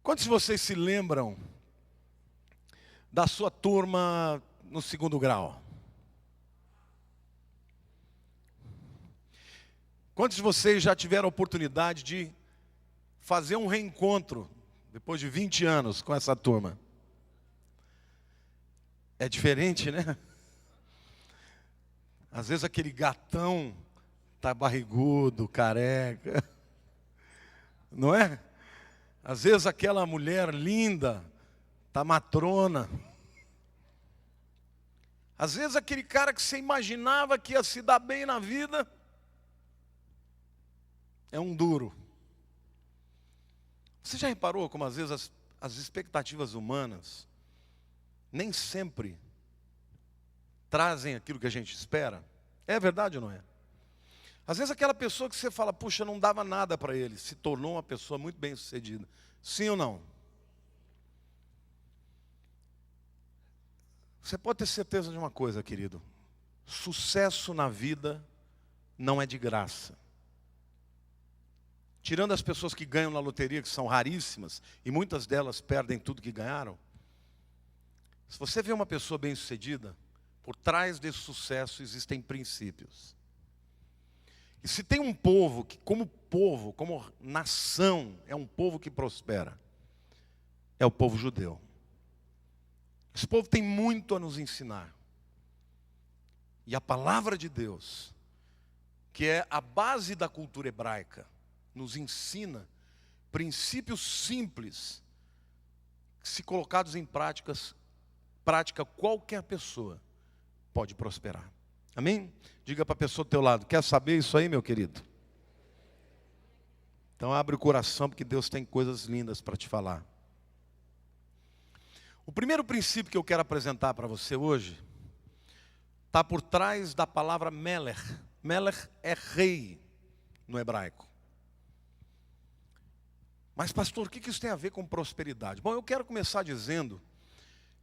Quantos de vocês se lembram da sua turma no segundo grau? Quantos de vocês já tiveram a oportunidade de fazer um reencontro depois de 20 anos com essa turma? É diferente, né? Às vezes aquele gatão tá barrigudo, careca, não é? Às vezes aquela mulher linda tá matrona. Às vezes aquele cara que você imaginava que ia se dar bem na vida é um duro. Você já reparou como às vezes as expectativas humanas nem sempre trazem aquilo que a gente espera? É verdade ou não é? Às vezes aquela pessoa que você fala, puxa, não dava nada para ele, se tornou uma pessoa muito bem sucedida. Sim ou não? Você pode ter certeza de uma coisa, querido. Sucesso na vida não é de graça. Tirando as pessoas que ganham na loteria, que são raríssimas, e muitas delas perdem tudo que ganharam. Se você vê uma pessoa bem-sucedida, por trás desse sucesso existem princípios. E se tem um povo que, como nação, é um povo que prospera, é o povo judeu. Esse povo tem muito a nos ensinar. E a palavra de Deus, que é a base da cultura hebraica, nos ensina princípios simples, que se colocados em prática, qualquer pessoa pode prosperar. Amém? Diga para a pessoa do teu lado, quer saber isso aí, meu querido? Então abre o coração, porque Deus tem coisas lindas para te falar. O primeiro princípio que eu quero apresentar para você hoje está por trás da palavra Melech. Melech é rei no hebraico. Mas pastor, o que isso tem a ver com prosperidade? Bom, eu quero começar dizendo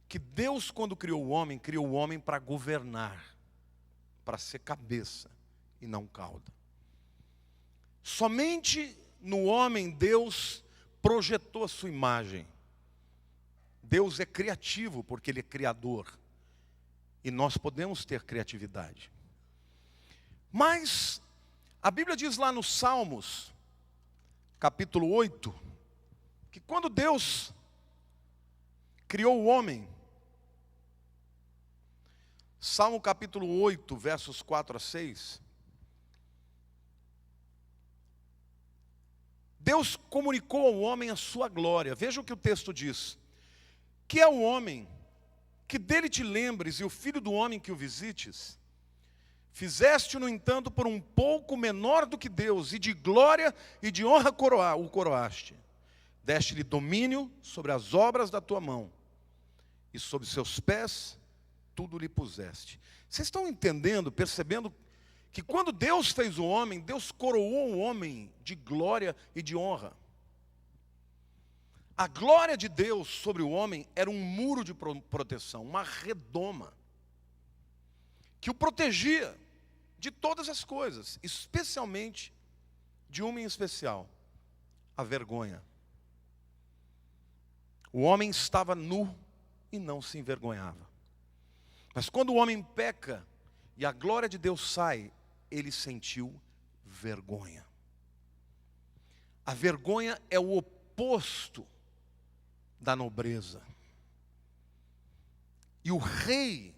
que Deus, quando criou o homem para governar, para ser cabeça e não cauda. Somente no homem Deus projetou a sua imagem. Deus é criativo porque Ele é criador. E nós podemos ter criatividade. Mas a Bíblia diz lá nos Salmos, capítulo 8, que quando Deus criou o homem, Salmo capítulo 8, versos 4 a 6, Deus comunicou ao homem a sua glória. Veja o que o texto diz. Que é o homem, que dele te lembres, e o filho do homem que o visites. Fizeste-o, no entanto, por um pouco menor do que Deus, e de glória e de honra o coroaste. Deste-lhe domínio sobre as obras da tua mão, e sobre seus pés tudo lhe puseste. Vocês estão entendendo, percebendo, que quando Deus fez o homem, Deus coroou o homem de glória e de honra. A glória de Deus sobre o homem era um muro de proteção, uma redoma, que o protegia de todas as coisas, especialmente de uma em especial, a vergonha. O homem estava nu e não se envergonhava. Mas quando o homem peca e a glória de Deus sai, ele sentiu vergonha. A vergonha é o oposto da nobreza. E o rei,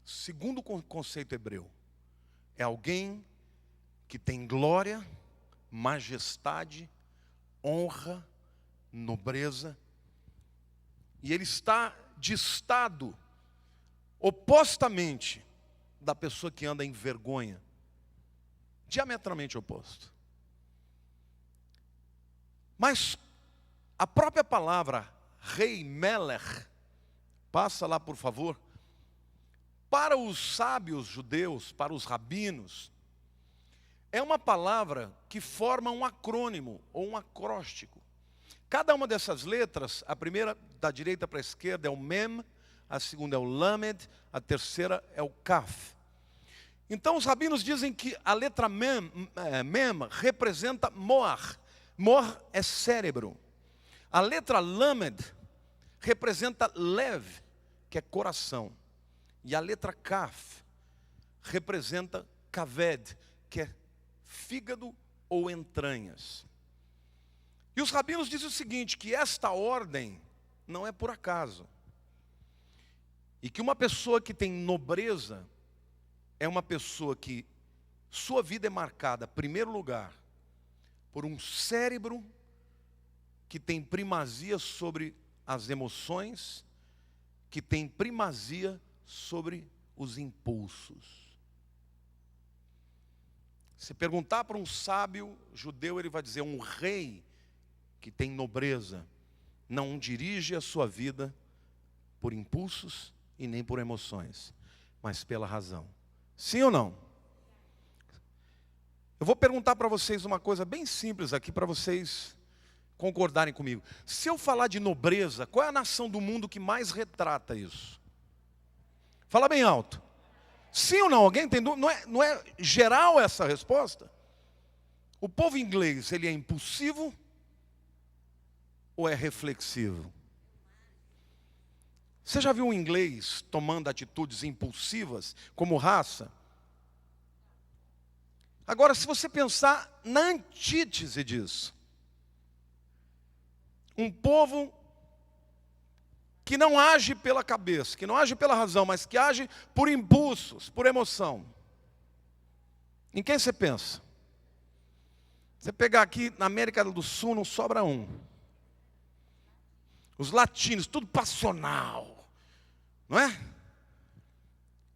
segundo o conceito hebreu, é alguém que tem glória, majestade, honra, nobreza, e ele está distado opostamente da pessoa que anda em vergonha, diametralmente oposto. Mas a própria palavra rei, Melech, passa lá por favor, para os sábios judeus, para os rabinos, é uma palavra que forma um acrônimo ou um acróstico. Cada uma dessas letras, a primeira da direita para a esquerda é o Mem, a segunda é o Lamed, a terceira é o Kaf. Então os rabinos dizem que a letra Mem representa Moar. Moar é cérebro. A letra Lamed representa Lev, que é coração. E a letra Kaf representa Kaved, que é fígado ou entranhas. E os rabinos dizem o seguinte, que esta ordem não é por acaso. E que uma pessoa que tem nobreza é uma pessoa que sua vida é marcada, em primeiro lugar, por um cérebro que tem primazia sobre as emoções, que tem primazia sobre os impulsos. Se perguntar para um sábio judeu, ele vai dizer, um rei que tem nobreza não dirige a sua vida por impulsos e nem por emoções, mas pela razão. Sim ou não? Eu vou perguntar para vocês uma coisa bem simples aqui, para vocês concordarem comigo. Se eu falar de nobreza, qual é a nação do mundo que mais retrata isso? Fala bem alto. Sim ou não? Alguém tem dúvida? Não é geral essa resposta? O povo inglês, ele é impulsivo ou é reflexivo? Você já viu um inglês tomando atitudes impulsivas como raça? Agora, se você pensar na antítese disso, um povo que não age pela cabeça, que não age pela razão, mas que age por impulsos, por emoção. Em quem você pensa? Você pegar aqui na América do Sul, não sobra um. Os latinos, tudo passional, não é?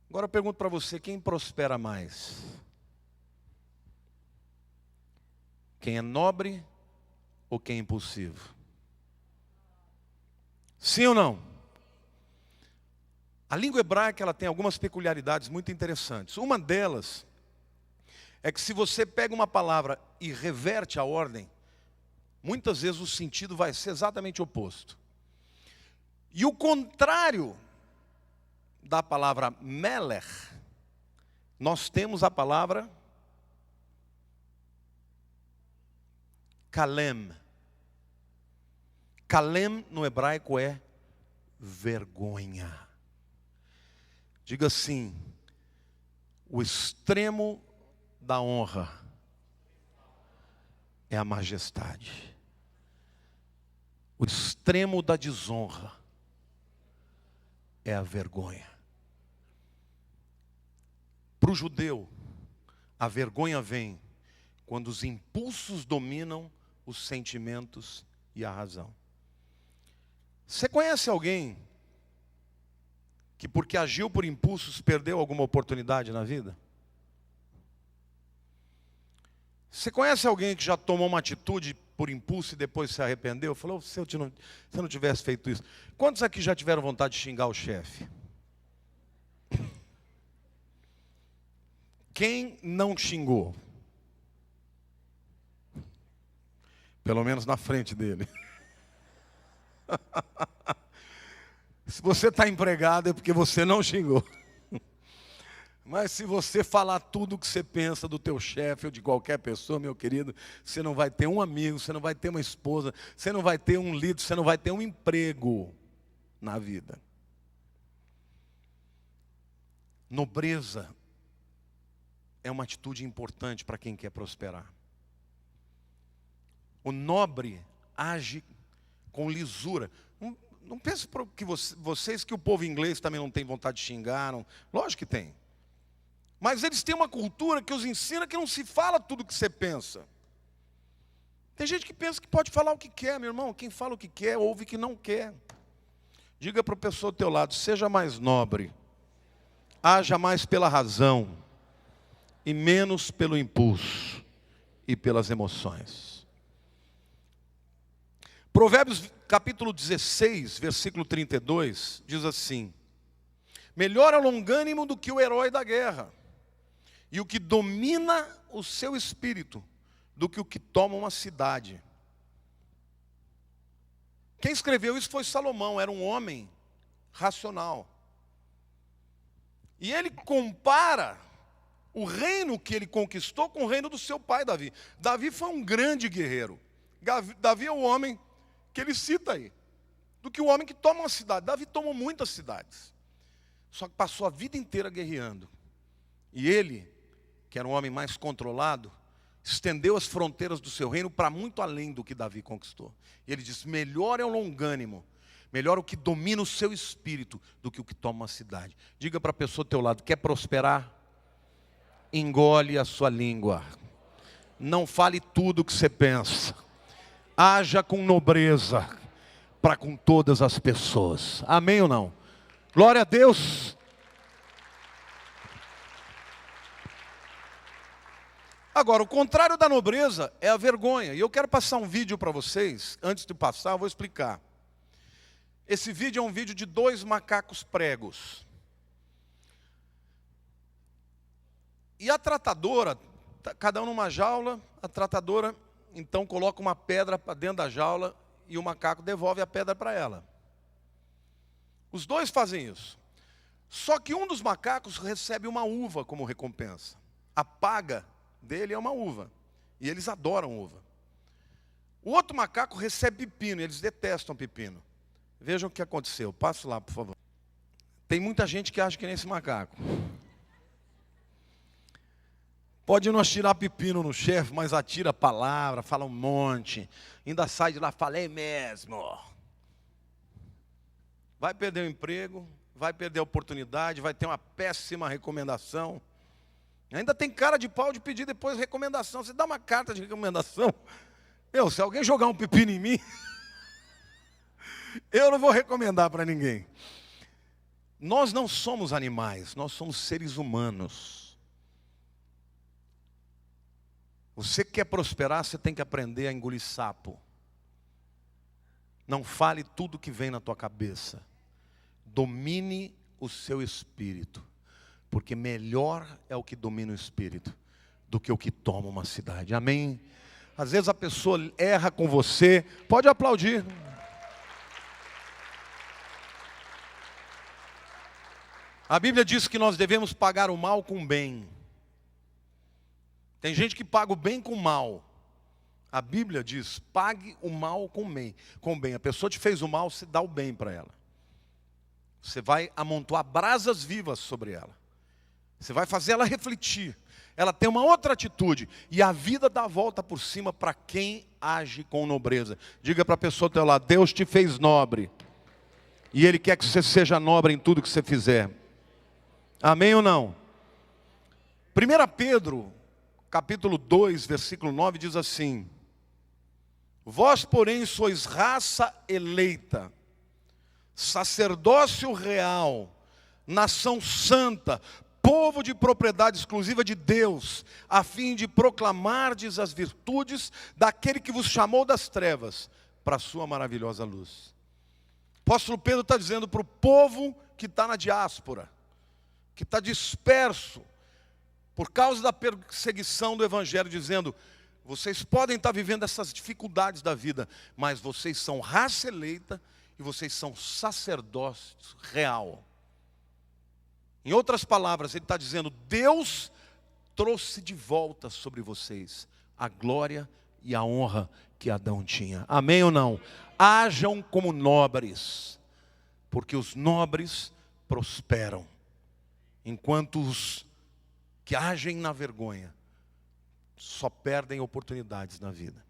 Agora eu pergunto para você, quem prospera mais? Quem é nobre ou quem é impulsivo? Sim ou não? A língua hebraica ela tem algumas peculiaridades muito interessantes. Uma delas é que se você pega uma palavra e reverte a ordem, muitas vezes o sentido vai ser exatamente oposto. E o contrário da palavra melech, nós temos a palavra kalem. Kalem no hebraico é vergonha. Diga assim, o extremo da honra é a majestade. O extremo da desonra é a vergonha. Para o judeu, a vergonha vem quando os impulsos dominam os sentimentos e a razão. Você conhece alguém que porque agiu por impulsos perdeu alguma oportunidade na vida? Você conhece alguém que já tomou uma atitude por impulso e depois se arrependeu? Falou, se eu não tivesse feito isso. Quantos aqui já tiveram vontade de xingar o chefe? Quem não xingou? Pelo menos na frente dele. Se você está empregado é porque você não xingou. Mas se você falar tudo o que você pensa do teu chefe ou de qualquer pessoa, meu querido, você não vai ter um amigo, você não vai ter uma esposa, você não vai ter um líder, você não vai ter um emprego na vida. Nobreza é uma atitude importante para quem quer prosperar. O nobre age com lisura. Não pense que vocês que o povo inglês também não tem vontade de xingar. Não. Lógico que tem. Mas eles têm uma cultura que os ensina que não se fala tudo o que você pensa. Tem gente que pensa que pode falar o que quer, meu irmão. Quem fala o que quer, ouve o que não quer. Diga para a pessoa do teu lado, seja mais nobre. Haja mais pela razão. E menos pelo impulso e pelas emoções. Provérbios capítulo 16, versículo 32, diz assim: melhor é o longânimo do que o herói da guerra, e o que domina o seu espírito, do que o que toma uma cidade. Quem escreveu isso foi Salomão, era um homem racional. E ele compara o reino que ele conquistou com o reino do seu pai Davi. Davi foi um grande guerreiro. Davi é o homem que ele cita aí, do que o homem que toma uma cidade. Davi tomou muitas cidades, só que passou a vida inteira guerreando. E ele, que era um homem mais controlado, estendeu as fronteiras do seu reino para muito além do que Davi conquistou. E ele diz: melhor é o longânimo, melhor o que domina o seu espírito do que o que toma uma cidade. Diga para a pessoa do teu lado: quer prosperar? Engole a sua língua. Não fale tudo o que você pensa. Haja com nobreza para com todas as pessoas. Amém ou não? Glória a Deus. Agora, o contrário da nobreza é a vergonha. E eu quero passar um vídeo para vocês. Antes de passar, eu vou explicar. Esse vídeo é um vídeo de 2 macacos pregos. E a tratadora, cada um numa jaula, a tratadora então coloca uma pedra para dentro da jaula e o macaco devolve a pedra para ela. Os dois fazem isso. Só que um dos macacos recebe uma uva como recompensa. A paga dele é uma uva. E eles adoram uva. O outro macaco recebe pepino, eles detestam pepino. Vejam o que aconteceu. Passa lá, por favor. Tem muita gente que acha que nem esse macaco. Pode não atirar pepino no chefe, mas atira palavra, fala um monte. Ainda sai de lá, falei mesmo. Vai perder o emprego, vai perder a oportunidade, vai ter uma péssima recomendação. Ainda tem cara de pau de pedir depois recomendação. Você dá uma carta de recomendação. Se alguém jogar um pepino em mim, eu não vou recomendar para ninguém. Nós não somos animais, nós somos seres humanos. Você quer prosperar, você tem que aprender a engolir sapo. Não fale tudo que vem na tua cabeça. Domine o seu espírito. Porque melhor é o que domina o espírito do que o que toma uma cidade. Amém? Às vezes a pessoa erra com você. Pode aplaudir. A Bíblia diz que nós devemos pagar o mal com o bem. Tem gente que paga o bem com o mal. A Bíblia diz: pague o mal com o bem. A pessoa te fez o mal, você dá o bem para ela. Você vai amontoar brasas vivas sobre ela. Você vai fazer ela refletir. Ela tem uma outra atitude. E a vida dá a volta por cima para quem age com nobreza. Diga para a pessoa do teu lado: Deus te fez nobre. E Ele quer que você seja nobre em tudo que você fizer. Amém ou não? 1 Pedro, capítulo 2, versículo 9, diz assim: vós, porém, sois raça eleita, sacerdócio real, nação santa, povo de propriedade exclusiva de Deus, a fim de proclamardes as virtudes daquele que vos chamou das trevas para a sua maravilhosa luz. O apóstolo Pedro está dizendo para o povo que está na diáspora, que está disperso por causa da perseguição do evangelho, dizendo: vocês podem estar vivendo essas dificuldades da vida, mas vocês são raça eleita e vocês são sacerdócio real. Em outras palavras, ele está dizendo: Deus trouxe de volta sobre vocês a glória e a honra que Adão tinha. Amém ou não? Hajam como nobres, porque os nobres prosperam, enquanto os que agem na vergonha só perdem oportunidades na vida.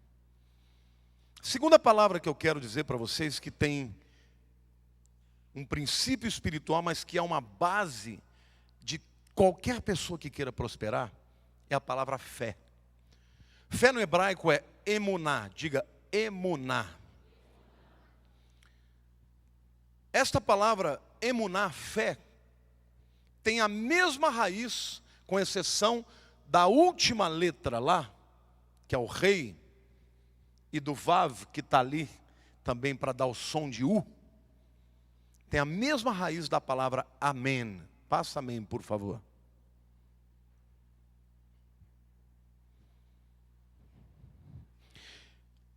Segunda palavra que eu quero dizer para vocês, que tem um princípio espiritual, mas que é uma base de qualquer pessoa que queira prosperar, é a palavra fé. Fé no hebraico é emuná. Diga emuná. Esta palavra emuná, fé, tem a mesma raiz, com exceção da última letra lá, que é o rei, e do vav, que está ali também para dar o som de U. Tem a mesma raiz da palavra amém. Passa amém, por favor.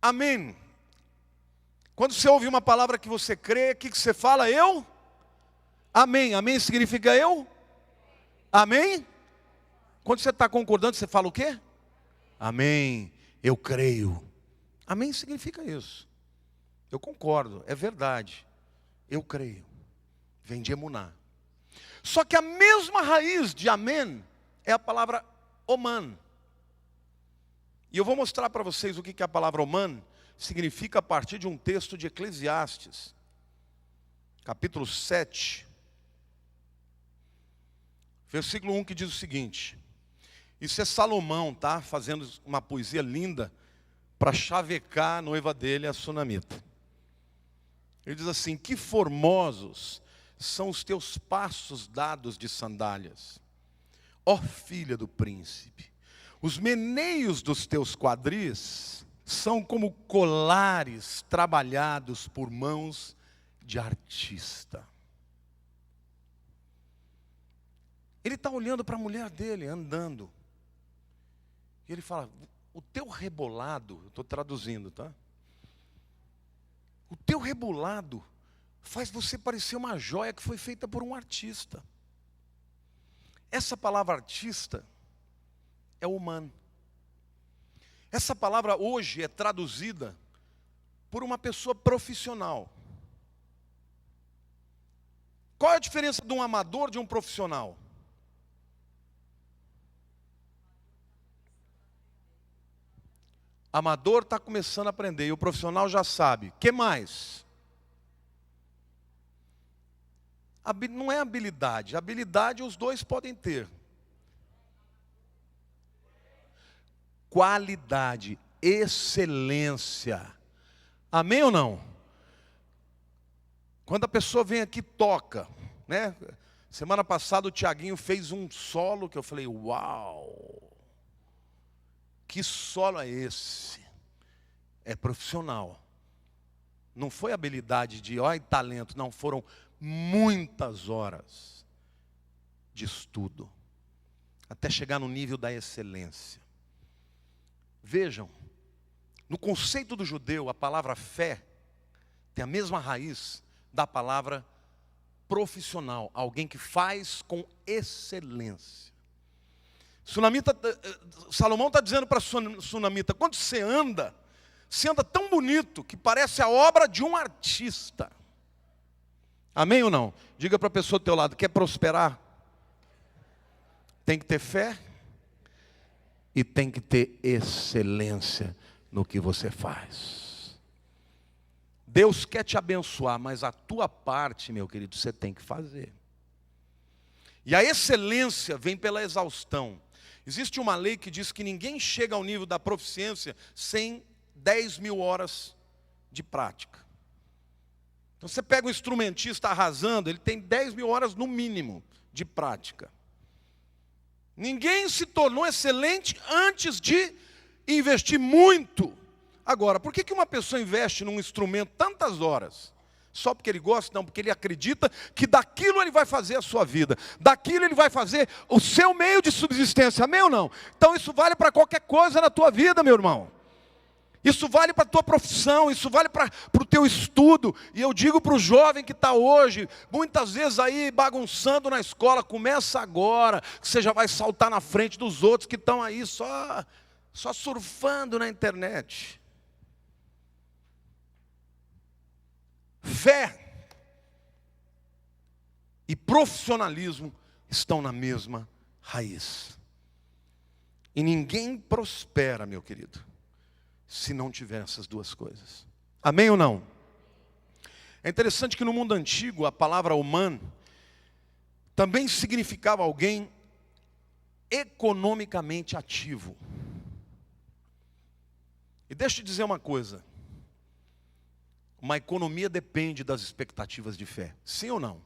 Amém. Quando você ouve uma palavra que você crê, o que você fala? Eu? Amém. Amém significa eu? Amém? Quando você está concordando, você fala o quê? Amém. Eu creio. Amém significa isso. Eu concordo, é verdade. Eu creio. Vem de emuná. Só que a mesma raiz de amém é a palavra oman. E eu vou mostrar para vocês o que a palavra oman significa a partir de um texto de Eclesiastes, capítulo 7, versículo 1, que diz o seguinte. Isso é Salomão, tá? Fazendo uma poesia linda para chavecar a noiva dele, a sunamita. Ele diz assim: que formosos são os teus passos dados de sandálias, ó filha do príncipe. Os meneios dos teus quadris são como colares trabalhados por mãos de artista. Ele está olhando para a mulher dele, andando. E ele fala: o teu rebolado, eu estou traduzindo, tá? O teu rebolado faz você parecer uma joia que foi feita por um artista. Essa palavra artista é humano. Essa palavra hoje é traduzida por uma pessoa profissional. Qual é a diferença de um amador de um profissional? Amador está começando a aprender e o profissional já sabe. O que mais? Não é habilidade. Habilidade os dois podem ter. Qualidade, excelência. Amém ou não? Quando a pessoa vem aqui e toca, né? Semana passada o Tiaguinho fez um solo que eu falei: uau! Que solo é esse? É profissional. Não foi habilidade de ó e talento, não, foram muitas horas de estudo até chegar no nível da excelência. Vejam, no conceito do judeu, a palavra fé tem a mesma raiz da palavra profissional, alguém que faz com excelência. Salomão está dizendo para a sunamita: quando você anda tão bonito que parece a obra de um artista. Amém ou não? Diga para a pessoa do teu lado: quer prosperar? Tem que ter fé e tem que ter excelência no que você faz. Deus quer te abençoar, mas a tua parte, meu querido, você tem que fazer. E a excelência vem pela exaustão. Existe uma lei que diz que ninguém chega ao nível da proficiência sem 10.000 horas de prática. Então você pega um instrumentista arrasando, ele tem 10.000 horas no mínimo de prática. Ninguém se tornou excelente antes de investir muito. Agora, por que uma pessoa investe num instrumento tantas horas? Só porque ele gosta? Não, porque ele acredita que daquilo ele vai fazer a sua vida. Daquilo ele vai fazer o seu meio de subsistência. Amém ou não? Então isso vale para qualquer coisa na tua vida, meu irmão. Isso vale para a tua profissão, isso vale para o teu estudo. E eu digo para o jovem que está hoje, muitas vezes aí bagunçando na escola: começa agora, que você já vai saltar na frente dos outros que estão aí só surfando na internet. Fé e profissionalismo estão na mesma raiz. E ninguém prospera, meu querido, se não tiver essas duas coisas. Amém ou não? É interessante que no mundo antigo a palavra humano também significava alguém economicamente ativo. E deixa eu te dizer uma coisa: uma economia depende das expectativas de fé. Sim ou não?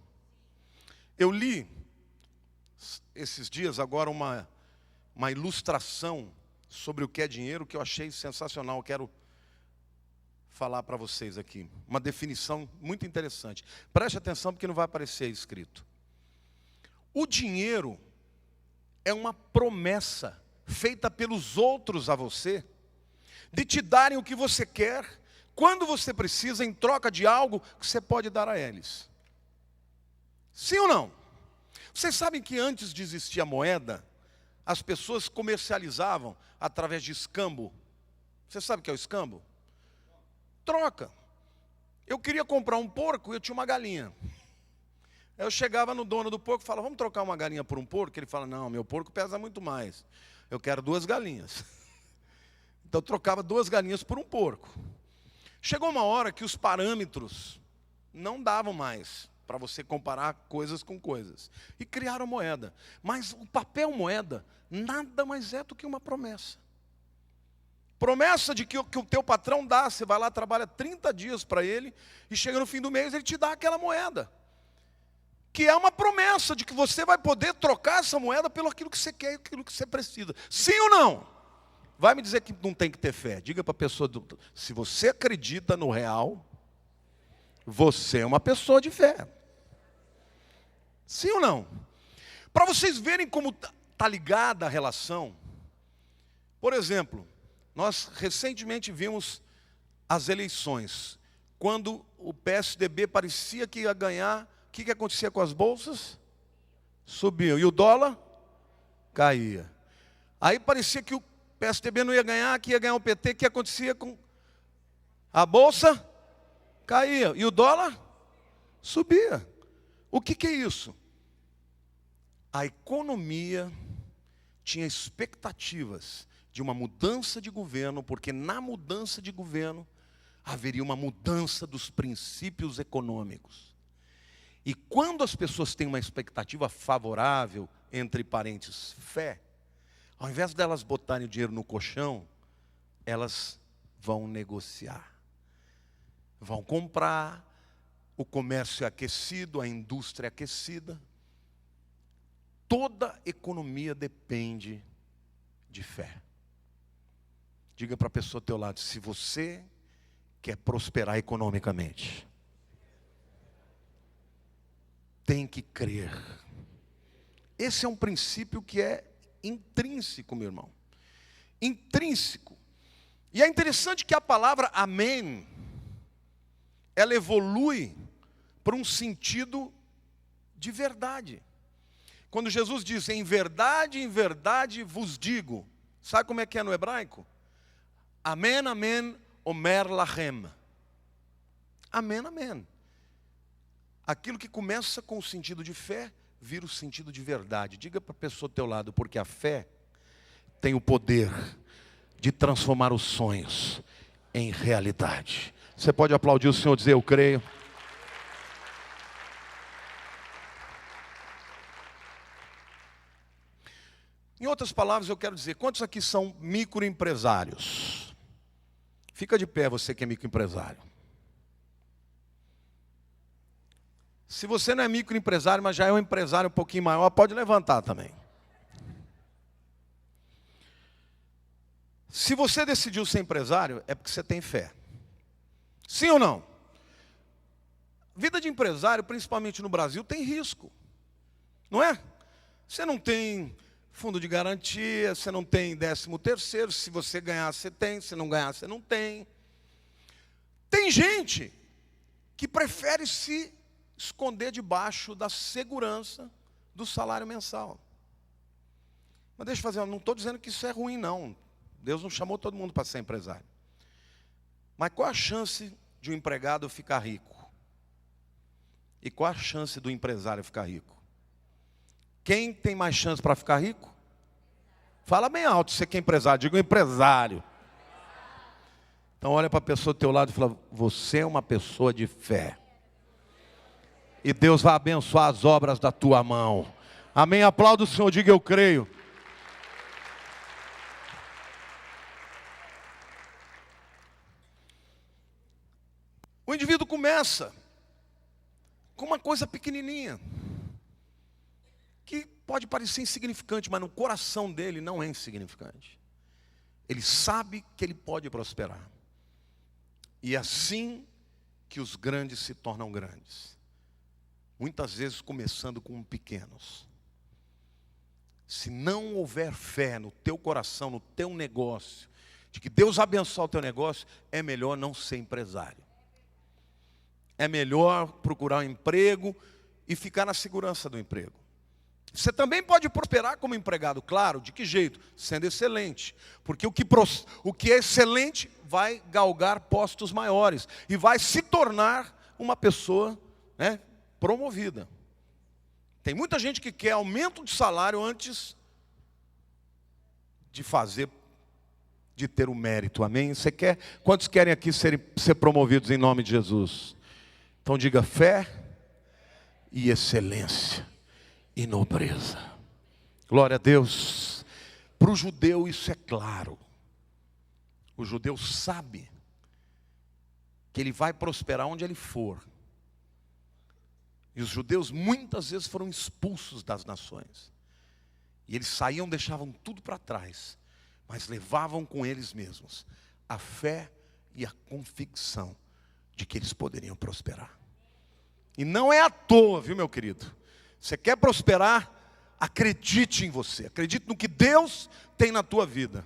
Eu li esses dias agora uma ilustração sobre o que é dinheiro que eu achei sensacional. Quero falar para vocês aqui. Uma definição muito interessante. Preste atenção porque não vai aparecer escrito. O dinheiro é uma promessa feita pelos outros a você de te darem o que você quer, quando você precisa, em troca de algo que você pode dar a eles. Sim ou não? Vocês sabem que antes de existir a moeda, as pessoas comercializavam através de escambo. Você sabe o que é o escambo? Troca. Eu queria comprar um porco e eu tinha uma galinha. Aí eu chegava no dono do porco e falava, vamos trocar uma galinha por um porco? Ele fala, não, meu porco pesa muito mais. Eu quero 2 galinhas. Então eu trocava 2 galinhas por um porco. Chegou uma hora que os parâmetros não davam mais para você comparar coisas com coisas. E criaram moeda. Mas o papel moeda nada mais é do que uma promessa. Promessa de que o teu patrão dá, você vai lá, trabalha 30 dias para ele, e chega no fim do mês, ele te dá aquela moeda. Que é uma promessa de que você vai poder trocar essa moeda pelo aquilo que você quer e aquilo que você precisa. Sim ou não? Vai me dizer que não tem que ter fé. Diga para a pessoa, se você acredita no real, você é uma pessoa de fé. Sim ou não? Para vocês verem como está ligada a relação. Por exemplo, nós recentemente vimos as eleições. Quando o PSDB parecia que ia ganhar, o que acontecia com as bolsas? Subiam. E o dólar? Caía. Aí parecia que o PSDB não ia ganhar, que ia ganhar o PT. O que acontecia com a bolsa? Caía. E o dólar? Subia. O que é isso? A economia tinha expectativas de uma mudança de governo, porque na mudança de governo haveria uma mudança dos princípios econômicos. E quando as pessoas têm uma expectativa favorável, entre parênteses, fé, ao invés delas botarem o dinheiro no colchão, elas vão negociar. Vão comprar, o comércio é aquecido, a indústria é aquecida. Toda economia depende de fé. Diga para a pessoa ao teu lado, se você quer prosperar economicamente, tem que crer. Esse é um princípio que é intrínseco, meu irmão. Intrínseco. E é interessante que a palavra amém, ela evolui para um sentido de verdade. Quando Jesus diz, em verdade vos digo. Sabe como é que é no hebraico? Amém, amém, omer lachem. Amém, amém. Aquilo que começa com o sentido de fé, vira o sentido de verdade. Diga para a pessoa ao teu lado, porque a fé tem o poder de transformar os sonhos em realidade. Você pode aplaudir o Senhor e dizer, eu creio. Em outras palavras, eu quero dizer, quantos aqui são microempresários? Fica de pé você que é microempresário. Se você não é microempresário, mas já é um empresário um pouquinho maior, pode levantar também. Se você decidiu ser empresário, é porque você tem fé. Sim ou não? Vida de empresário, principalmente no Brasil, tem risco. Não é? Você não tem fundo de garantia, você não tem 13º, se você ganhar, você tem, se não ganhar, você não tem. Tem gente que prefere se esconder debaixo da segurança do salário mensal. Mas deixa eu fazer, não estou dizendo que isso é ruim, não. Deus não chamou todo mundo para ser empresário. Mas qual a chance de um empregado ficar rico? E qual a chance do empresário ficar rico? Quem tem mais chance para ficar rico? Fala bem alto, você que é empresário, diga um empresário. Então olha para a pessoa do teu lado e fala, você é uma pessoa de fé. E Deus vai abençoar as obras da tua mão. Amém? Aplauda o Senhor, diga eu creio. O indivíduo começa com uma coisa pequenininha, que pode parecer insignificante, mas no coração dele não é insignificante. Ele sabe que ele pode prosperar. E é assim que os grandes se tornam grandes. Muitas vezes começando com pequenos. Se não houver fé no teu coração, no teu negócio, de que Deus abençoe o teu negócio, é melhor não ser empresário. É melhor procurar um emprego e ficar na segurança do emprego. Você também pode prosperar como empregado, claro, de que jeito? Sendo excelente. Porque o que é excelente vai galgar postos maiores e vai se tornar uma pessoa, né, promovida. Tem muita gente que quer aumento de salário antes de ter o mérito, amém? Quantos querem aqui ser promovidos em nome de Jesus? Então diga fé e excelência e nobreza. Glória a Deus. Para o judeu isso é claro. O judeu sabe que ele vai prosperar onde ele for. E os judeus muitas vezes foram expulsos das nações. E eles saíam, deixavam tudo para trás, mas levavam com eles mesmos a fé e a convicção de que eles poderiam prosperar. E não é à toa, viu, meu querido? Você quer prosperar? Acredite em você, acredite no que Deus tem na tua vida.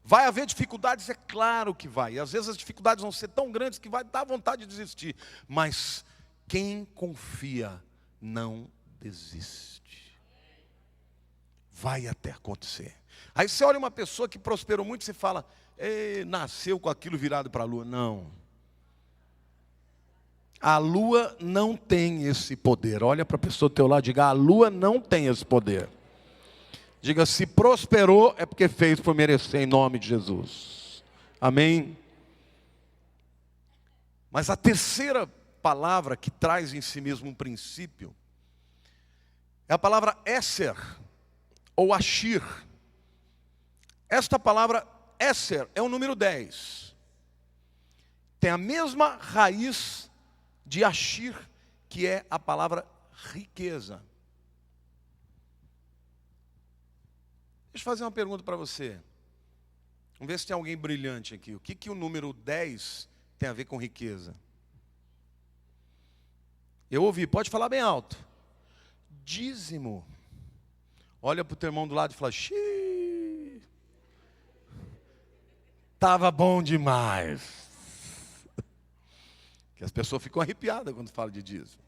Vai haver dificuldades, é claro que vai. E às vezes as dificuldades vão ser tão grandes que vai dar vontade de desistir. Mas quem confia não desiste. Vai até acontecer. Aí você olha uma pessoa que prosperou muito e você fala, nasceu com aquilo virado para a lua. Não. A lua não tem esse poder. Olha para a pessoa do teu lado e diga, a lua não tem esse poder. Diga, se prosperou é porque fez por merecer em nome de Jesus. Amém? Mas a terceira palavra que traz em si mesmo um princípio é a palavra Esser ou Ashir. Esta palavra Esser é o número 10. Tem a mesma raiz de Ashir, que é a palavra riqueza. Deixa eu fazer uma pergunta para você. Vamos ver se tem alguém brilhante aqui. O que o número 10 tem a ver com riqueza? Eu ouvi, pode falar bem alto. Dízimo. Olha para o teu irmão do lado e fala, xiii, estava bom demais. Que as pessoas ficam arrepiadas quando falam de dízimo.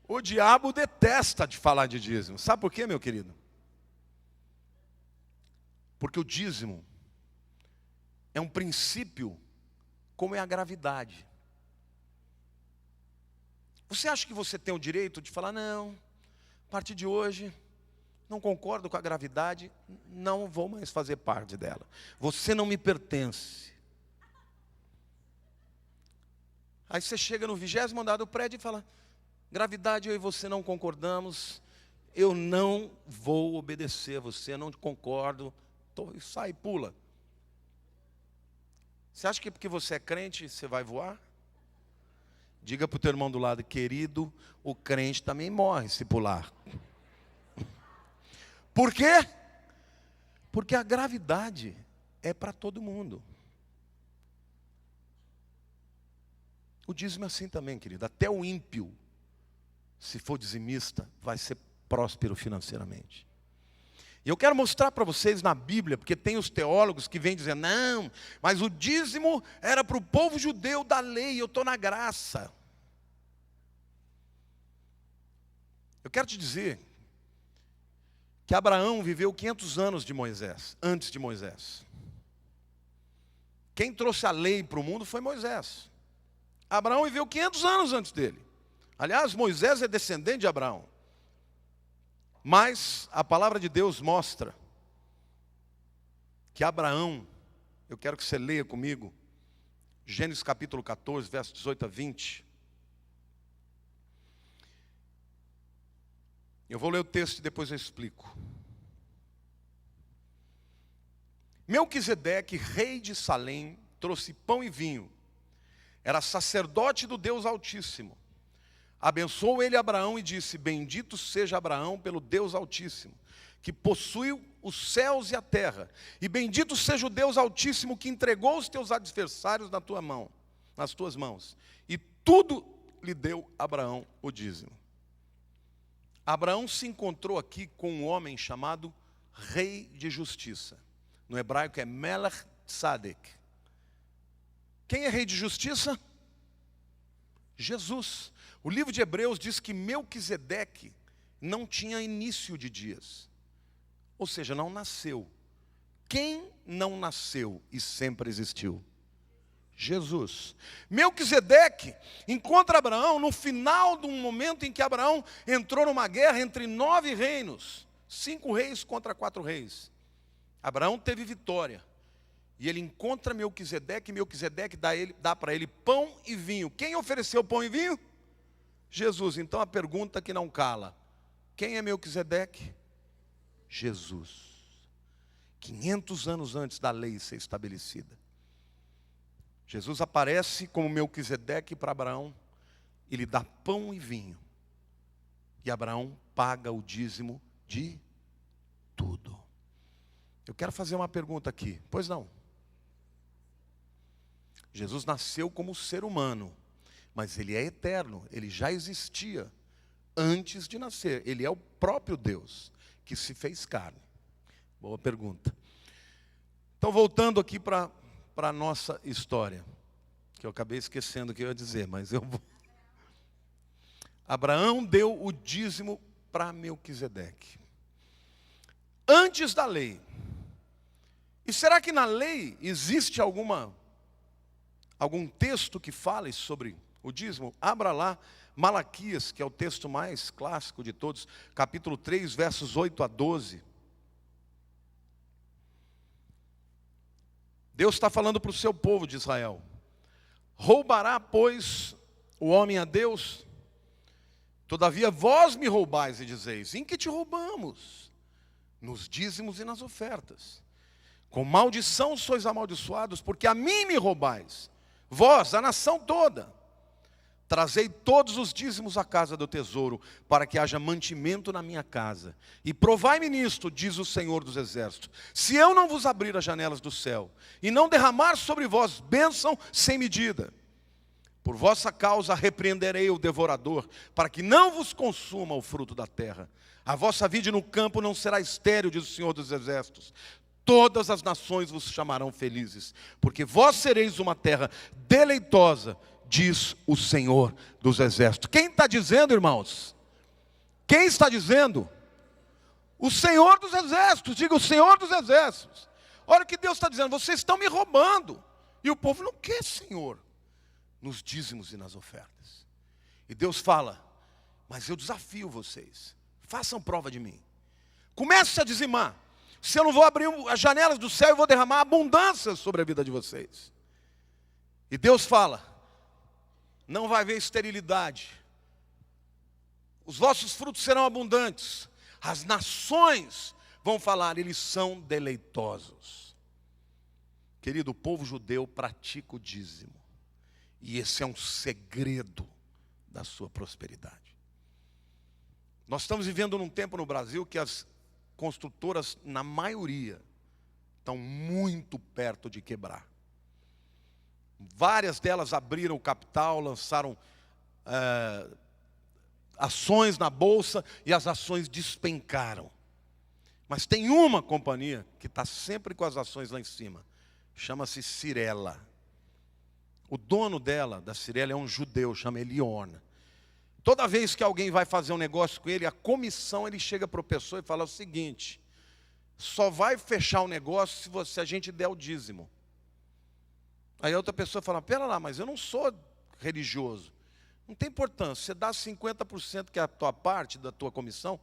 O diabo detesta de falar de dízimo. Sabe por quê, meu querido? Porque o dízimo é um princípio como é a gravidade. Você acha que você tem o direito de falar, não, a partir de hoje, não concordo com a gravidade, não vou mais fazer parte dela. Você não me pertence. Aí você chega no 20º andar do prédio e fala, gravidade, eu e você não concordamos, eu não vou obedecer a você, não concordo, e sai, pula. Você acha que porque você é crente, você vai voar? Diga para o teu irmão do lado, querido, o crente também morre se pular. Por quê? Porque a gravidade é para todo mundo. O dízimo é assim também, querido. Até o ímpio, se for dizimista, vai ser próspero financeiramente. E eu quero mostrar para vocês na Bíblia, porque tem os teólogos que vêm dizer, não, mas o dízimo era para o povo judeu da lei, eu estou na graça. Eu quero te dizer que Abraão viveu 500 anos de Moisés, antes de Moisés. Quem trouxe a lei para o mundo foi Moisés. Abraão viveu 500 anos antes dele. Aliás, Moisés é descendente de Abraão. Mas a palavra de Deus mostra que Abraão, eu quero que você leia comigo, Gênesis capítulo 14, versos 18 a 20. Eu vou ler o texto e depois eu explico. Melquisedeque, rei de Salém, trouxe pão e vinho. Era sacerdote do Deus Altíssimo. Abençoou ele Abraão e disse, bendito seja Abraão pelo Deus Altíssimo, que possui os céus e a terra. E bendito seja o Deus Altíssimo que entregou os teus adversários na tua mão, nas tuas mãos. E tudo lhe deu Abraão o dízimo. Abraão se encontrou aqui com um homem chamado Rei de Justiça. No hebraico é Melech Tzadek. Quem é Rei de Justiça? Jesus. O livro de Hebreus diz que Melquisedeque não tinha início de dias. Ou seja, não nasceu. Quem não nasceu e sempre existiu? Jesus. Melquisedeque encontra Abraão no final de um momento em que Abraão entrou numa guerra entre 9 reinos. 5 reis contra 4 reis. Abraão teve vitória. E ele encontra Melquisedeque, e Melquisedeque dá para ele pão e vinho. Quem ofereceu pão e vinho? Jesus. Então a pergunta que não cala: quem é Melquisedeque? Jesus. 500 anos antes da lei ser estabelecida. Jesus aparece como Melquisedeque para Abraão, e lhe dá pão e vinho. E Abraão paga o dízimo de tudo. Eu quero fazer uma pergunta aqui, pois não? Jesus nasceu como ser humano, mas ele é eterno, ele já existia antes de nascer. Ele é o próprio Deus que se fez carne. Boa pergunta. Então, voltando aqui para a nossa história, que eu acabei esquecendo o que eu ia dizer, mas eu vou. Abraão deu o dízimo para Melquisedeque. Antes da lei. E será que na lei existe algum texto que fale sobre o dízimo? Abra lá Malaquias, que é o texto mais clássico de todos, capítulo 3, versos 8 a 12. Deus está falando para o seu povo de Israel. Roubará, pois, o homem a Deus? Todavia vós me roubais e dizeis: em que te roubamos? Nos dízimos e nas ofertas. Com maldição sois amaldiçoados, porque a mim me roubais, vós, a nação toda. Trazei todos os dízimos à casa do tesouro, para que haja mantimento na minha casa. E provai-me nisto, diz o Senhor dos Exércitos, se eu não vos abrir as janelas do céu, e não derramar sobre vós bênção sem medida. Por vossa causa repreenderei o devorador, para que não vos consuma o fruto da terra. A vossa vide no campo não será estéril, diz o Senhor dos Exércitos. Todas as nações vos chamarão felizes, porque vós sereis uma terra deleitosa, diz o Senhor dos Exércitos. Quem está dizendo, irmãos? Quem está dizendo? O Senhor dos Exércitos. Diga: o Senhor dos Exércitos. Olha o que Deus está dizendo: vocês estão me roubando. E o povo não quer, Senhor, nos dízimos e nas ofertas. E Deus fala: mas eu desafio vocês, façam prova de mim. Comece a dizimar. Se eu não vou abrir as janelas do céu, eu vou derramar abundância sobre a vida de vocês. E Deus fala: não vai haver esterilidade. Os vossos frutos serão abundantes. As nações vão falar: eles são deleitosos. Querido, o povo judeu pratica o dízimo. E esse é um segredo da sua prosperidade. Nós estamos vivendo num tempo no Brasil que as construtoras, na maioria, estão muito perto de quebrar. Várias delas abriram o capital, lançaram ações na bolsa e as ações despencaram. Mas tem uma companhia que está sempre com as ações lá em cima. Chama-se Cirela. O dono dela, da Cirela, é um judeu, chama Eliona. Toda vez que alguém vai fazer um negócio com ele, a comissão, ele chega para a pessoa e fala o seguinte: só vai fechar o negócio se a gente der o dízimo. Aí a outra pessoa fala: pera lá, mas eu não sou religioso. Não tem importância, você dá 50% que é a tua parte da tua comissão,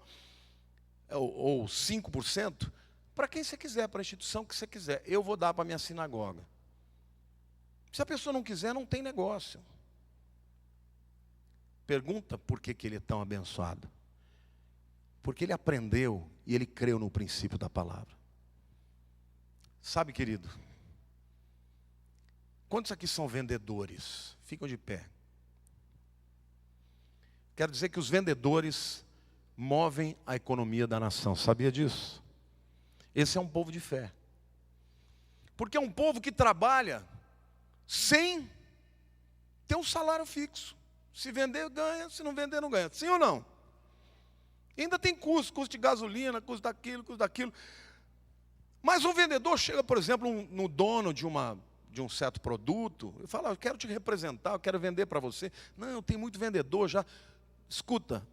ou 5%, para quem você quiser, para a instituição que você quiser. Eu vou dar para a minha sinagoga. Se a pessoa não quiser, não tem negócio. Pergunta por que ele é tão abençoado. Porque ele aprendeu e ele creu no princípio da palavra. Sabe, querido, quantos aqui são vendedores? Ficam de pé. Quero dizer que os vendedores movem a economia da nação. Sabia disso? Esse é um povo de fé. Porque é um povo que trabalha sem ter um salário fixo. Se vender, ganha. Se não vender, não ganha. Sim ou não? Ainda tem custo de gasolina, custo daquilo. Mas um vendedor chega, por exemplo, no dono de de um certo produto, eu falo, eu quero te representar, eu quero vender para você. Não, tem muito vendedor já. Escuta,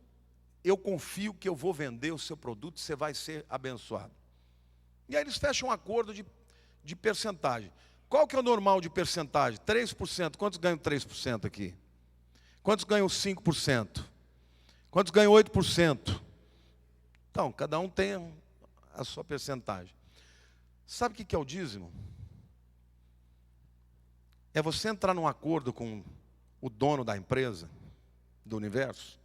eu confio que eu vou vender o seu produto e você vai ser abençoado. E aí eles fecham um acordo de percentagem. Qual que é o normal de percentagem? 3%. Quantos ganham 3% aqui? Quantos ganham 5%? Quantos ganham 8%? Então, cada um tem a sua percentagem. Sabe o que é o dízimo? É você entrar num acordo com o dono da empresa, do universo,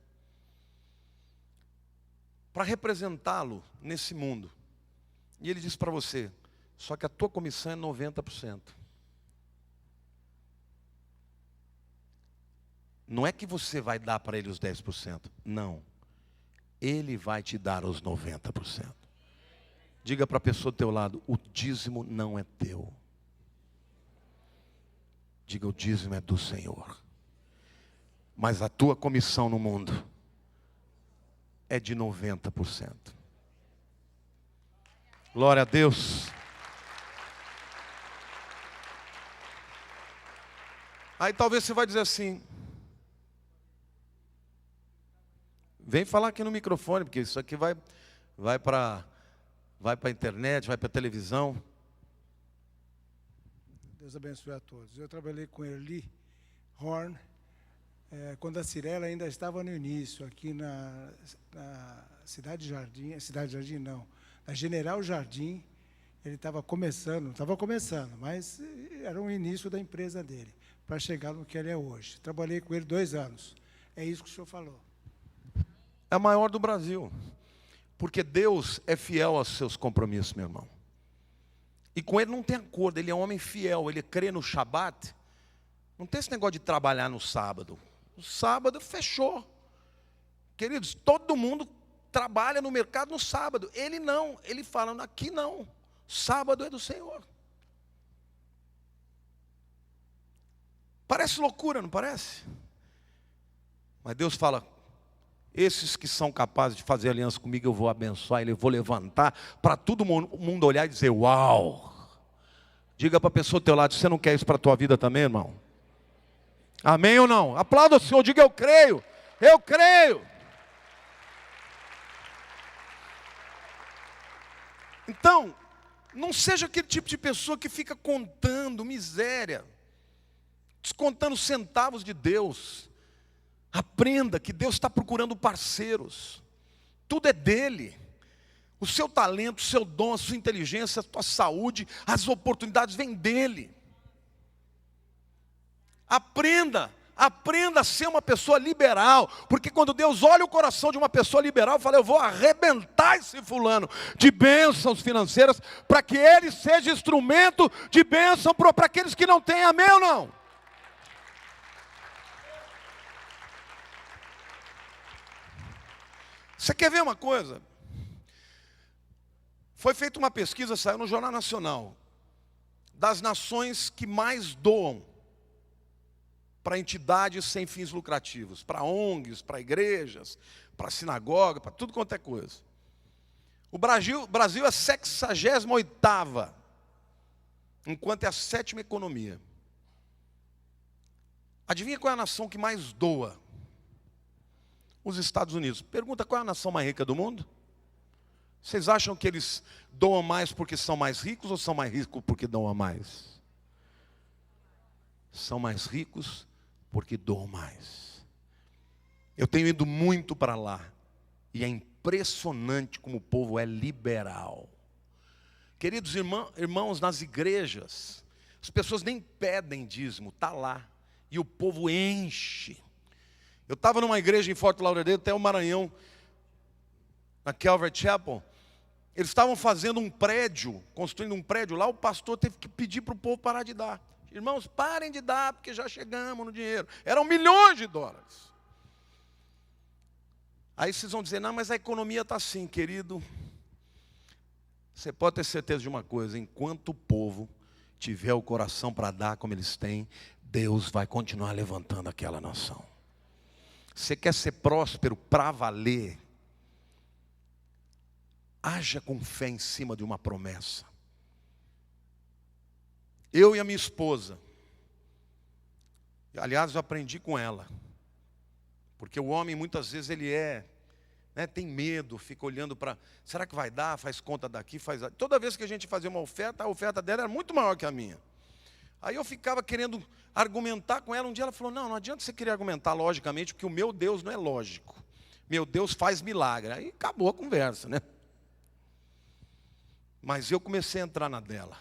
para representá-lo nesse mundo. E ele diz para você, só que a tua comissão é 90%. Não é que você vai dar para ele os 10%. Não. Ele vai te dar os 90%. Diga para a pessoa do teu lado, o dízimo não é teu. Diga, o dízimo é do Senhor. Mas a tua comissão no mundo é de 90%. Glória a Deus. Aí talvez você vai dizer assim, vem falar aqui no microfone, porque isso aqui vai para a internet, vai para a televisão. Deus abençoe a todos. Eu trabalhei com Erli Horn, quando a Cirela ainda estava no início, aqui na Cidade Jardim, na General Jardim. Ele estava começando, mas era o início da empresa dele, para chegar no que ele é hoje. Trabalhei com ele 2 anos. É isso que o senhor falou. É a maior do Brasil. Porque Deus é fiel aos seus compromissos, meu irmão. E com ele não tem acordo, ele é um homem fiel, ele crê no Shabat. Não tem esse negócio de trabalhar no sábado. O sábado fechou. Queridos, todo mundo trabalha no mercado no sábado. Ele não, ele fala, aqui não. Sábado é do Senhor. Parece loucura, não parece? Mas Deus fala, esses que são capazes de fazer aliança comigo, eu vou abençoar, eu vou levantar, para todo mundo olhar e dizer, uau. Diga para a pessoa do teu lado, você não quer isso para a tua vida também, irmão? Amém ou não? Aplauda o Senhor, diga, eu creio, eu creio. Então, não seja aquele tipo de pessoa que fica contando miséria, descontando centavos de Deus. Aprenda que Deus está procurando parceiros. Tudo é dele. O seu talento, o seu dom, a sua inteligência, a sua saúde, as oportunidades vêm dele. Aprenda a ser uma pessoa liberal. Porque quando Deus olha o coração de uma pessoa liberal, fala, eu vou arrebentar esse fulano de bênçãos financeiras, para que ele seja instrumento de bênção para aqueles que não têm, amém ou não? Você quer ver uma coisa? Foi feita uma pesquisa, saiu no Jornal Nacional, das nações que mais doam para entidades sem fins lucrativos, para ONGs, para igrejas, para sinagoga, para tudo quanto é coisa. O Brasil é a 68ª, enquanto é a 7ª economia. Adivinha qual é a nação que mais doa? Os Estados Unidos. Pergunta, qual é a nação mais rica do mundo? Vocês acham que eles doam mais porque são mais ricos ou são mais ricos porque doam mais? São mais ricos porque doam mais. Eu tenho ido muito para lá e é impressionante como o povo é liberal. Queridos irmãos, nas igrejas, as pessoas nem pedem dízimo, está lá. E o povo enche. Eu estava numa igreja em Fort Lauderdale, até o Maranhão, na Calvary Chapel. Eles estavam fazendo um prédio, construindo um prédio lá, o pastor teve que pedir para o povo parar de dar. Irmãos, parem de dar, porque já chegamos no dinheiro. Eram milhões de dólares. Aí vocês vão dizer, não, mas a economia está assim, querido. Você pode ter certeza de uma coisa, enquanto o povo tiver o coração para dar como eles têm, Deus vai continuar levantando aquela nação. Você quer ser próspero para valer? Haja com fé em cima de uma promessa. Eu e a minha esposa. Aliás, eu aprendi com ela. Porque o homem, muitas vezes, ele tem medo, fica olhando para... Será que vai dar? Faz conta daqui, faz... Toda vez que a gente fazia uma oferta, a oferta dela era muito maior que a minha. Aí eu ficava querendo argumentar com ela. Um dia ela falou, não adianta você querer argumentar logicamente, porque o meu Deus não é lógico. Meu Deus faz milagre. Aí acabou a conversa, né? Mas eu comecei a entrar na dela.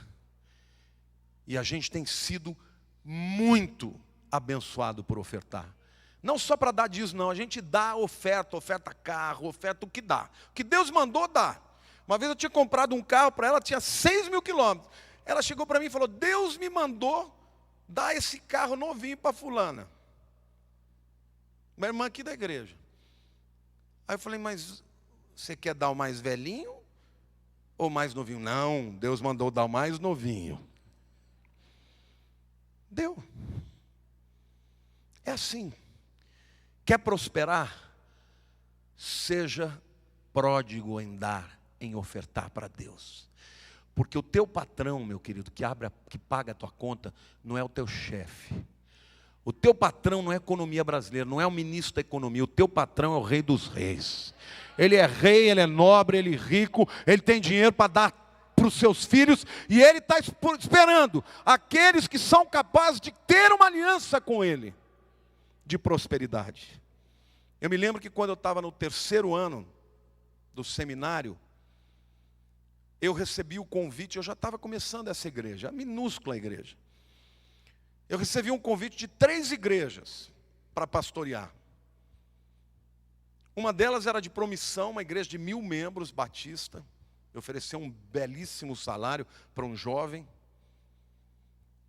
E a gente tem sido muito abençoado por ofertar. Não só para dar dízimo, não. A gente dá oferta carro, oferta o que dá. O que Deus mandou, dá. Uma vez eu tinha comprado um carro para ela, tinha 6.000 quilômetros. Ela chegou para mim e falou, Deus me mandou dar esse carro novinho para fulana. Minha irmã aqui da igreja. Aí eu falei, mas você quer dar o mais velhinho ou mais novinho? Não, Deus mandou dar o mais novinho. Deu. É assim. Quer prosperar? Seja pródigo em dar, em ofertar para Deus. Porque o teu patrão, meu querido, que paga a tua conta, não é o teu chefe. O teu patrão não é a economia brasileira, não é o ministro da economia. O teu patrão é o rei dos reis. Ele é rei, ele é nobre, ele é rico, ele tem dinheiro para dar para os seus filhos. E ele está esperando aqueles que são capazes de ter uma aliança com ele, de prosperidade. Eu me lembro que quando eu estava no 3º ano do seminário, eu recebi o convite, eu já estava começando essa igreja, a minúscula igreja. Eu recebi um convite de 3 igrejas para pastorear. Uma delas era de Promissão, uma igreja de 1.000 membros, batista. Eu ofereci um belíssimo salário para um jovem.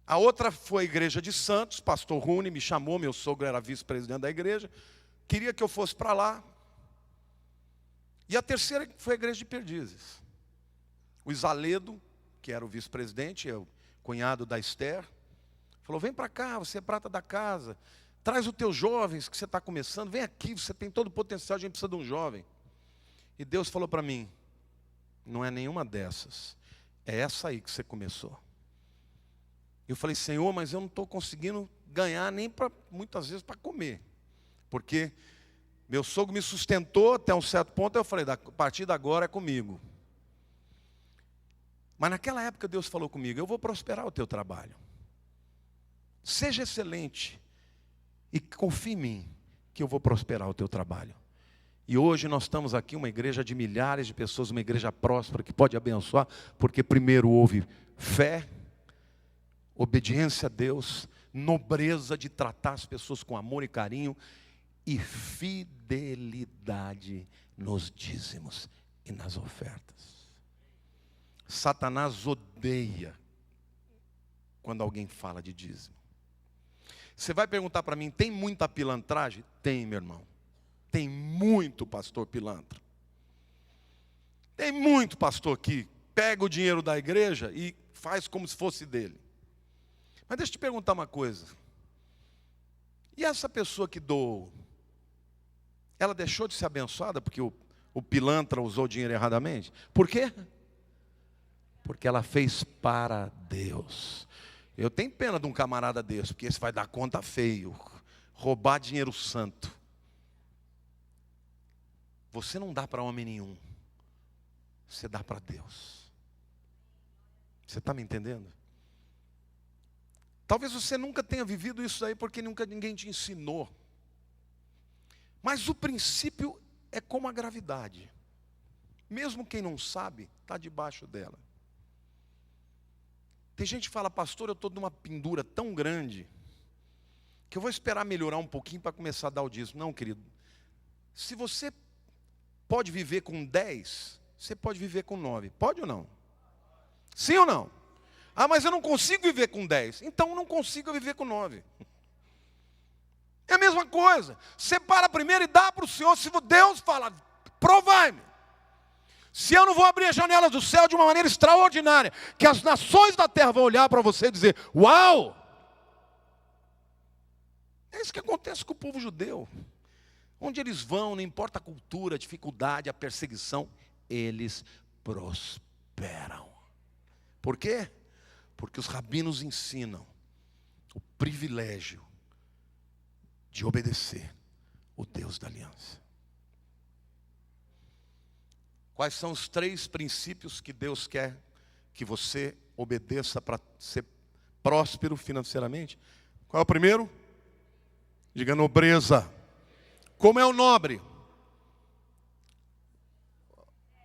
A outra foi a igreja de Santos, pastor Rune me chamou, meu sogro era vice-presidente da igreja, queria que eu fosse para lá. E a terceira foi a igreja de Perdizes. O Isaledo, que era o vice-presidente, é o cunhado da Esther, falou, vem para cá, você é prata da casa, traz os teus jovens que você está começando, vem aqui, você tem todo o potencial, a gente precisa de um jovem. E Deus falou para mim, não é nenhuma dessas, é essa aí que você começou. Eu falei, Senhor, mas eu não estou conseguindo ganhar nem muitas vezes para comer. Porque meu sogro me sustentou até um certo ponto, eu falei, a partir de agora é comigo. Mas naquela época Deus falou comigo, eu vou prosperar o teu trabalho. Seja excelente e confie em mim, que eu vou prosperar o teu trabalho. E hoje nós estamos aqui, uma igreja de milhares de pessoas, uma igreja próspera que pode abençoar, porque primeiro houve fé, obediência a Deus, nobreza de tratar as pessoas com amor e carinho e fidelidade nos dízimos e nas ofertas. Satanás odeia quando alguém fala de dízimo. Você vai perguntar para mim, tem muita pilantragem? Tem, meu irmão. Tem muito pastor pilantra. Tem muito pastor que pega o dinheiro da igreja e faz como se fosse dele. Mas deixa eu te perguntar uma coisa. E essa pessoa que doou, ela deixou de ser abençoada porque o pilantra usou o dinheiro erradamente? Por quê? Porque ela fez para Deus. Eu tenho pena de um camarada desse, porque esse vai dar conta feio. Roubar dinheiro santo. Você não dá para homem nenhum. Você dá para Deus. Você está me entendendo? Talvez você nunca tenha vivido isso aí porque nunca ninguém te ensinou. Mas o princípio é como a gravidade. Mesmo quem não sabe, está debaixo dela. Tem gente que fala, pastor, eu estou numa pendura tão grande que eu vou esperar melhorar um pouquinho para começar a dar o dízimo. Não, querido. Se você pode viver com 10, você pode viver com 9. Pode ou não? Sim ou não? Ah, mas eu não consigo viver com 10. Então eu não consigo viver com 9. É a mesma coisa. Separa primeiro e dá para o Senhor. Se Deus fala, provai-me. Se eu não vou abrir as janelas do céu de uma maneira extraordinária, que as nações da terra vão olhar para você e dizer, uau! É isso que acontece com o povo judeu. Onde eles vão, não importa a cultura, a dificuldade, a perseguição, eles prosperam. Por quê? Porque os rabinos ensinam o privilégio de obedecer o Deus da aliança. Quais são os 3 princípios que Deus quer que você obedeça para ser próspero financeiramente? Qual é o primeiro? Diga: nobreza. Como é o nobre?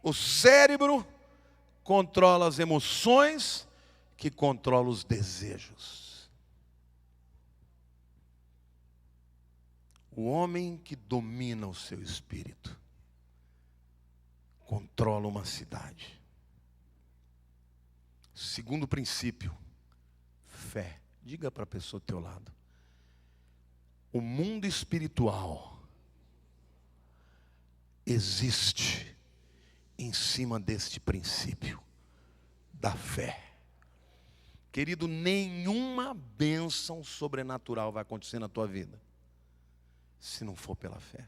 O cérebro controla as emoções, que controla os desejos. O homem que domina o seu espírito controla uma cidade. Segundo princípio, fé. Diga para a pessoa ao teu lado: o mundo espiritual existe em cima deste princípio da fé. Querido, nenhuma bênção sobrenatural vai acontecer na tua vida se não for pela fé.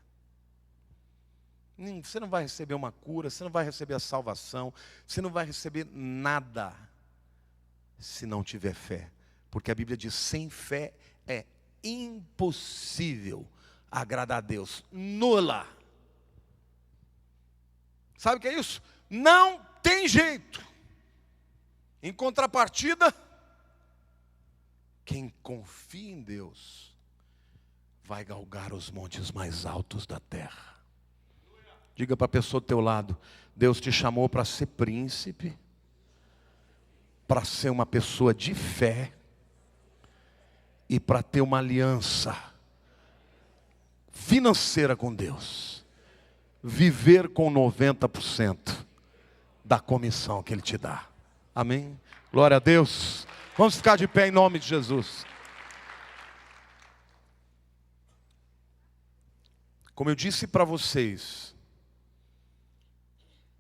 Você não vai receber uma cura, você não vai receber a salvação, você não vai receber nada se não tiver fé. Porque a Bíblia diz: sem fé é impossível agradar a Deus. Nula. Sabe o que é isso? Não tem jeito. Em contrapartida, quem confia em Deus vai galgar os montes mais altos da terra. Diga para a pessoa do teu lado: Deus te chamou para ser príncipe, para ser uma pessoa de fé e para ter uma aliança financeira com Deus. Viver com 90% da comissão que Ele te dá. Amém? Glória a Deus. Vamos ficar de pé em nome de Jesus. Como eu disse para vocês,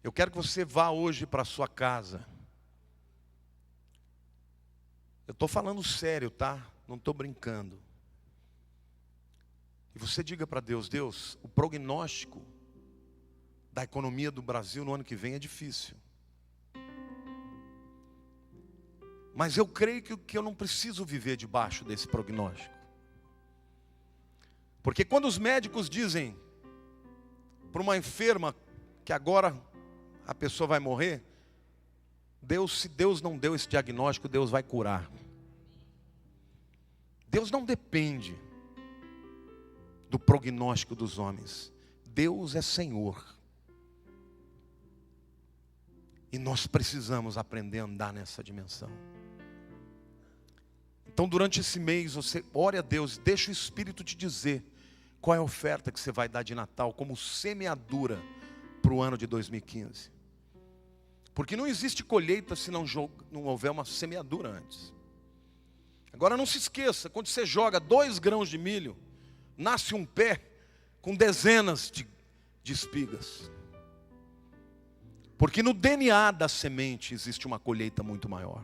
eu quero que você vá hoje para a sua casa. Eu estou falando sério, tá? Não estou brincando. E você diga para Deus: Deus, o prognóstico da economia do Brasil no ano que vem é difícil. Mas eu creio que eu não preciso viver debaixo desse prognóstico. Porque quando os médicos dizem para uma enferma que agora a pessoa vai morrer, se Deus não deu esse diagnóstico, Deus vai curar. Deus não depende do prognóstico dos homens. Deus é Senhor. E nós precisamos aprender a andar nessa dimensão. Então durante esse mês você ore a Deus, deixa o Espírito te dizer qual é a oferta que você vai dar de Natal como semeadura para o ano de 2015. Porque não existe colheita se não houver uma semeadura antes. Agora não se esqueça, quando você joga 2 grãos de milho, nasce um pé com dezenas de espigas. Porque no DNA da semente existe uma colheita muito maior.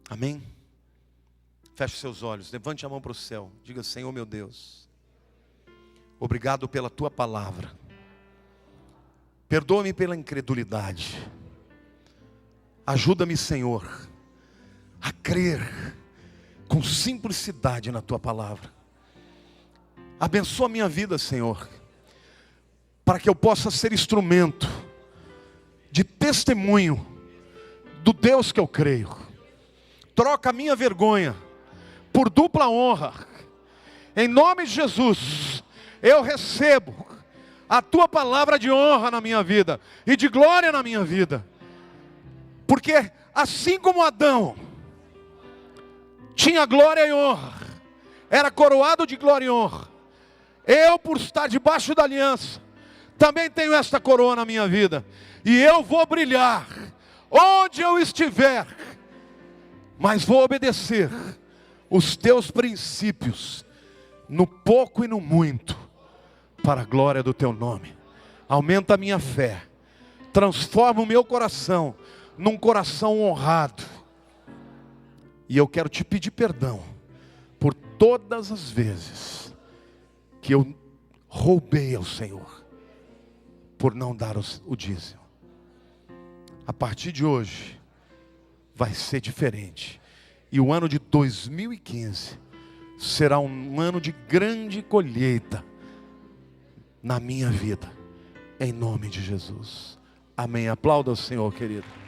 Amém? Feche seus olhos, levante a mão para o céu. Diga: Senhor meu Deus, obrigado pela Tua palavra. Perdoa-me pela incredulidade. Ajuda-me, Senhor, a crer com simplicidade na Tua palavra. Abençoa a minha vida, Senhor, para que eu possa ser instrumento de testemunho do Deus que eu creio. Troca a minha vergonha por dupla honra. Em nome de Jesus, eu recebo a Tua palavra de honra na minha vida e de glória na minha vida. Porque assim como Adão tinha glória e honra, era coroado de glória e honra, eu, por estar debaixo da aliança, também tenho esta coroa na minha vida. E eu vou brilhar onde eu estiver, mas vou obedecer os Teus princípios, no pouco e no muito, para a glória do Teu nome. Aumenta a minha fé, transforma o meu coração num coração honrado. E eu quero te pedir perdão por todas as vezes que eu roubei ao Senhor, por não dar o dízimo. A partir de hoje, vai ser diferente. E o ano de 2015 será um ano de grande colheita na minha vida. Em nome de Jesus. Amém. Aplauda o Senhor, querido.